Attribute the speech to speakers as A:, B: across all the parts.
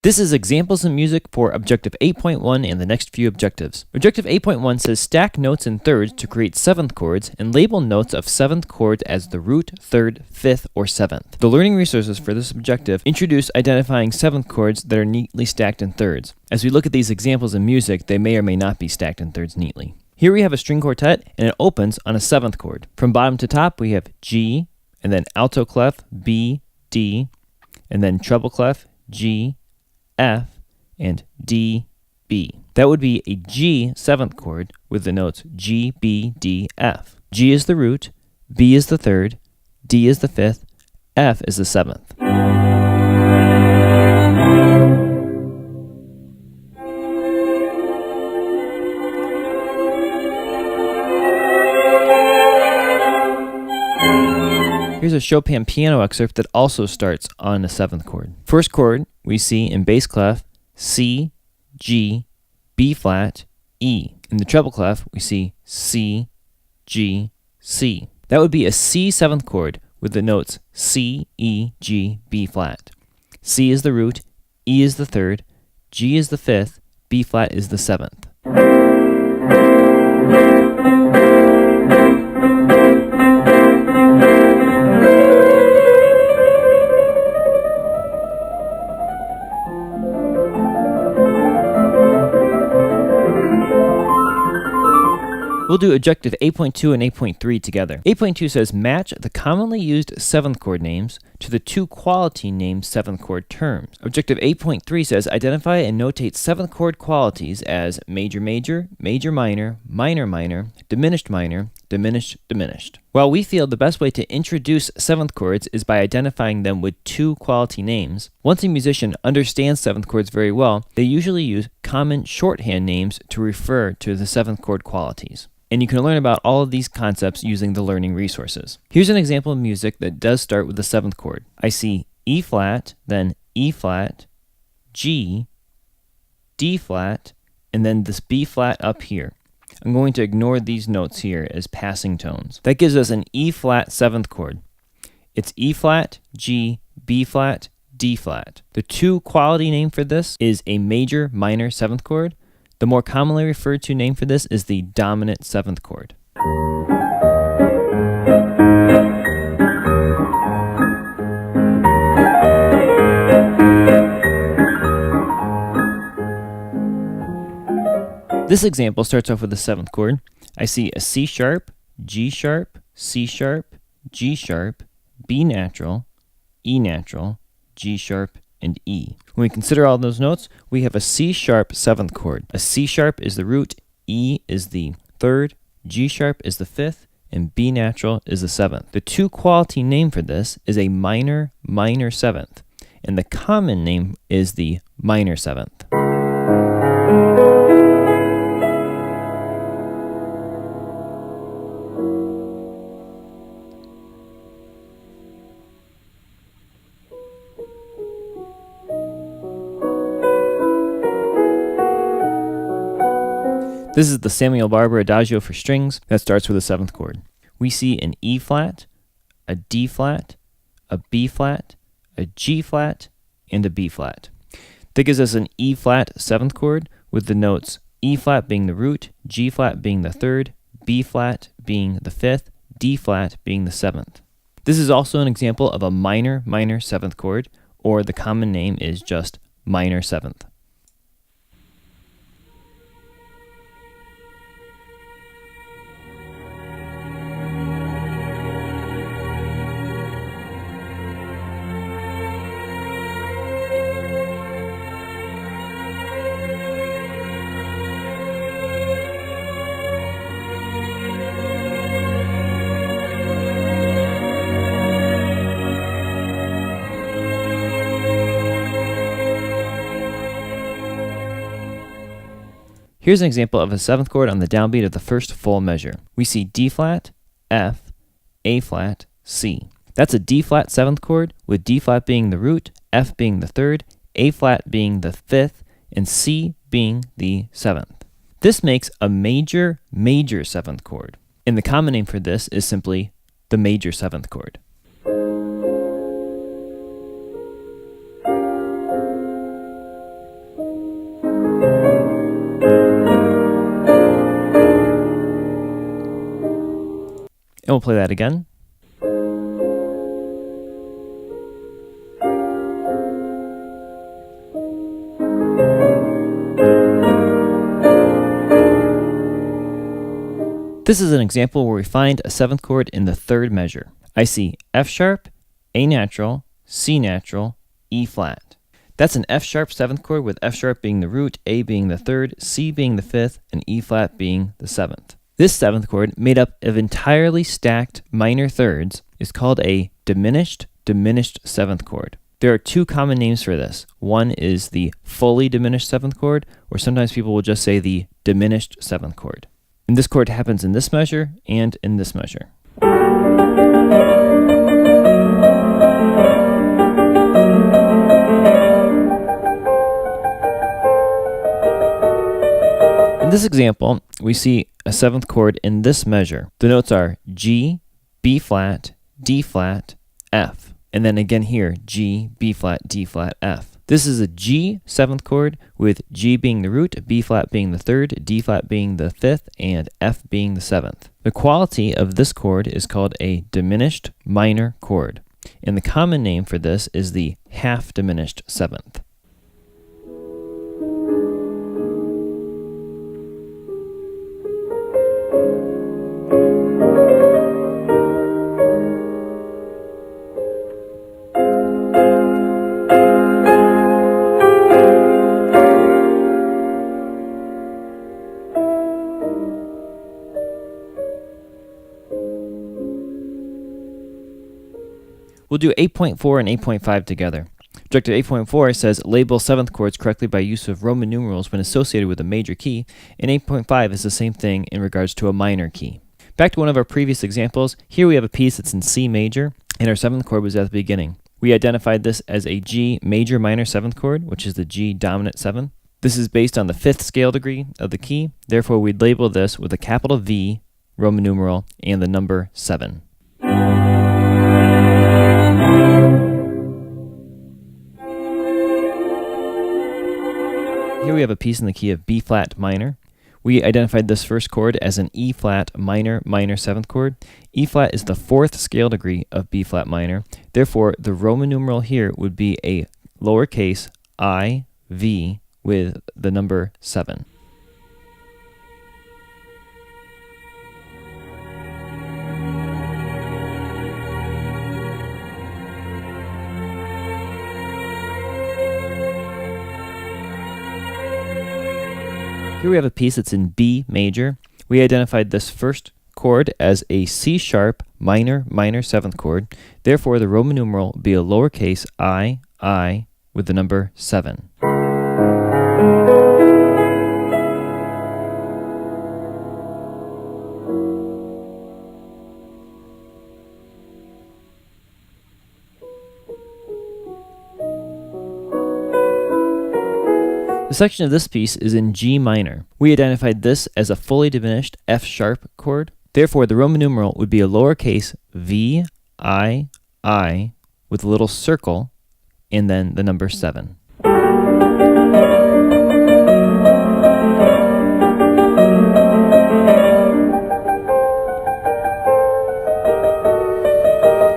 A: This is examples of music for Objective 8.1 and the next few objectives. Objective 8.1 says stack notes in thirds to create seventh chords and label notes of seventh chords as the root, third, fifth, or seventh. The learning resources for this objective introduce identifying seventh chords that are neatly stacked in thirds. As we look at these examples in music, they may or may not be stacked in thirds neatly. Here we have a string quartet and it opens on a seventh chord. From bottom to top we have G, and then alto clef, B, D, and then treble clef, G, F, and D, B. That would be a G seventh chord with the notes G, B, D, F. G is the root, B is the third, D is the fifth, F is the seventh. Here's a Chopin piano excerpt that also starts on a seventh chord. First chord we see in bass clef C, G, B flat, E. In the treble clef we see C, G, C. That would be a C seventh chord with the notes C, E, G, B flat. C is the root, E is the third, G is the fifth, B flat is the seventh. We'll do Objective 8.2 and 8.3 together. 8.2 says match the commonly used seventh chord names to the two quality named seventh chord terms. Objective 8.3 says identify and notate seventh chord qualities as major major, major minor, minor minor, diminished minor, diminished diminished. While we feel the best way to introduce seventh chords is by identifying them with two quality names, once a musician understands seventh chords very well, they usually use common shorthand names to refer to the seventh chord qualities. And you can learn about all of these concepts using the learning resources. Here's an example of music that does start with the seventh chord. I see E flat, then E flat, G, D flat, and then this B flat up here. I'm going to ignore these notes here as passing tones. That gives us an E flat seventh chord. It's E flat, G, B flat, D flat. The two quality name for this is a major minor seventh chord. The more commonly referred to name for this is the dominant seventh chord. This example starts off with the seventh chord. I see a C sharp, G sharp, C sharp, G sharp, B natural, E natural, G sharp, and E. When we consider all those notes, we have a C sharp seventh chord. A C sharp is the root, E is the third, G sharp is the fifth, and B natural is the seventh. The two quality name for this is a minor minor seventh, and the common name is the minor seventh. This is the Samuel Barber Adagio for strings that starts with a seventh chord. We see an E flat, a D flat, a B flat, a G flat, and a B flat. That gives us an E flat seventh chord with the notes E flat being the root, G flat being the third, B flat being the fifth, D flat being the seventh. This is also an example of a minor minor seventh chord, or the common name is just minor seventh. Here's an example of a seventh chord on the downbeat of the first full measure. We see D flat, F, A flat, C. That's a D flat seventh chord, with D flat being the root, F being the third, A flat being the fifth, and C being the seventh. This makes a major major seventh chord, and the common name for this is simply the major seventh chord. we'll play that again. This is an example where we find a seventh chord in the third measure. I see F sharp, A natural, C natural, E flat. That's an F sharp seventh chord with F sharp being the root, A being the third, C being the fifth, and E flat being the seventh. This seventh chord, made up of entirely stacked minor thirds, is called a diminished seventh chord. There are two common names for this. One is the fully diminished seventh chord, or sometimes people will just say the diminished seventh chord. And this chord happens in this measure and in this measure. In this example, we see a seventh chord in this measure. The notes are G, B flat, D flat, F. And then again here, G, B flat, D flat, F. This is a G seventh chord with G being the root, B flat being the third, D flat being the fifth, and F being the seventh. The quality of this chord is called a diminished minor chord, and the common name for this is the half diminished seventh. We'll do 8.4 and 8.5 together. Objective 8.4 says label seventh chords correctly by use of Roman numerals when associated with a major key, and 8.5 is the same thing in regards to a minor key. Back to one of our previous examples, here we have a piece that's in C major, and our seventh chord was at the beginning. We identified this as a G major minor seventh chord, which is the G dominant seventh. This is based on the fifth scale degree of the key, therefore we'd label this with a capital V, Roman numeral, and the number 7. Here we have a piece in the key of B flat minor. We identified this first chord as an E flat minor minor seventh chord. E flat is the fourth scale degree of B flat minor. Therefore, the Roman numeral here would be a lowercase I, V with the number 7. Here we have a piece that's in B major. We identified this first chord as a C sharp minor minor seventh chord. Therefore, the Roman numeral will be a lowercase I with the number 7. The section of this piece is in G minor. We identified this as a fully diminished F sharp chord. Therefore, the Roman numeral would be a lowercase v, I, with a little circle, and then the number 7.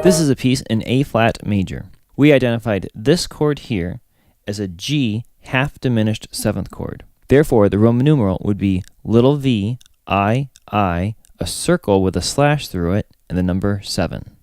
A: This is a piece in A flat major. We identified this chord here as a G half diminished seventh chord. Therefore, the Roman numeral would be little v, I, a circle with a slash through it, and the number 7.